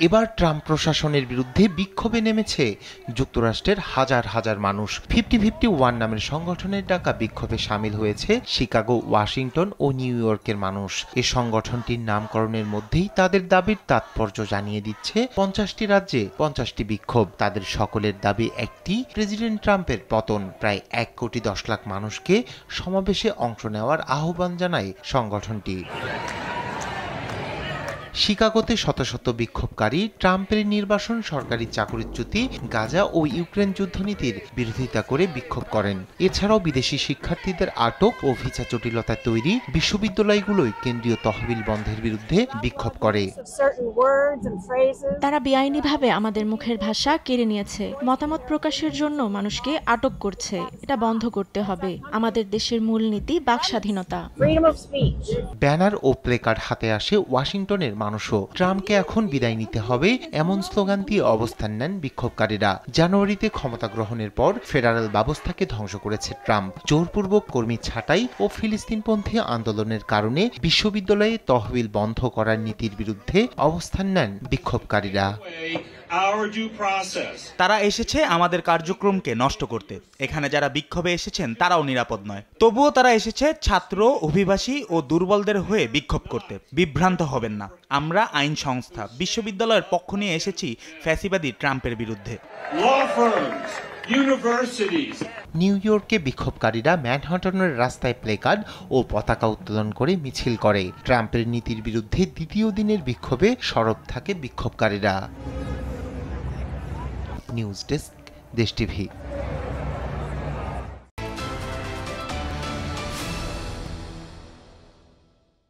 এবার ট্রাম্প প্রশাসনের বিরুদ্ধে বিক্ষোভে নেমেছে যুক্তরাষ্ট্রের হাজার হাজার মানুষ। 50-51 নামের সংগঠনের ডাকা বিক্ষোভে সামিল হয়েছে শিকাগো, ওয়াশিংটন ও নিউ ইয়র্কের মানুষ। এ সংগঠনটির নামকরণের মধ্যেই তাদের দাবির তাৎপর্য জানিয়ে দিচ্ছে 50টি রাজ্যে 50টি বিক্ষোভ। তাদের সকলের দাবি একটি, প্রেসিডেন্ট ট্রাম্পের পতন। প্রায় 1,10 লাখ মানুষকে সমাবেশে অংশ নেওয়ার আহ্বান জানায় সংগঠনটি। শিকাগোতে শত শত বিক্ষোভকারী ট্রাম্পের নির্বাসন, সরকারি চাকরিচ্যুতি, গাজা ও ইউক্রেন যুদ্ধনীতির বিরোধিতা করে বিক্ষোভ করেন। এছাড়াও বিদেশি শিক্ষার্থীদের আটক ও ভিসা জটিলতায় তৈরি বিশ্ববিদ্যালয়গুলোয় কেন্দ্রীয় তহবিল বন্ধের বিরুদ্ধে বিক্ষোভ করে। তারা বেআইনিভাবে আমাদের মুখের ভাষা কেড়ে নিয়েছে। মতামত প্রকাশের জন্য মানুষকে আটক করছে। এটা বন্ধ করতে হবে। আমাদের দেশের মূলনীতি বাকস্বাধীনতা। ব্যানার ও প্লেকার্ড হাতে আসে ওয়াশিংটনের মানুষও। ট্রাম্পকে এখন বিদায় নিতে হবে এমন স্লোগান দিয়ে অবস্থান নেন বিক্ষোভকারীরা। জানুয়ারিতে ক্ষমতা গ্রহণের পর ফেডারেল ব্যবস্থাকে ধ্বংস করেছে ট্রাম্প। জোরপূর্বক কর্মী ছাঁটাই ও ফিলিস্তিনপন্থী আন্দোলনের কারণে বিশ্ববিদ্যালয়ে তহবিল বন্ধ করার নীতির বিরুদ্ধে অবস্থান নেন বিক্ষোভকারীরা। তারা এসেছে আমাদের কার্যক্রমকে নষ্ট করতে। এখানে যারা বিক্ষোভে এসেছেন তারাও নিরাপদ নয়। তবুও তারা এসেছে ছাত্র, অভিবাসী ও দুর্বলদের হয়ে বিক্ষোভ করতে। বিভ্রান্ত হবেন না, আমরা আইন সংস্থা, বিশ্ববিদ্যালয়ের পক্ষ নিয়ে এসেছি ফ্যাসিবাদী ট্রাম্পের বিরুদ্ধে। নিউ ইয়র্কে বিক্ষোভকারীরা ম্যানহাটনের রাস্তায় প্লেকার্ড ও পতাকা উত্তোলন করে মিছিল করে। ট্রাম্পের নীতির বিরুদ্ধে দ্বিতীয় দিনের বিক্ষোভে সরব থাকে বিক্ষোভকারীরা। নিউজ ডেস্ক, দেশ টিভি।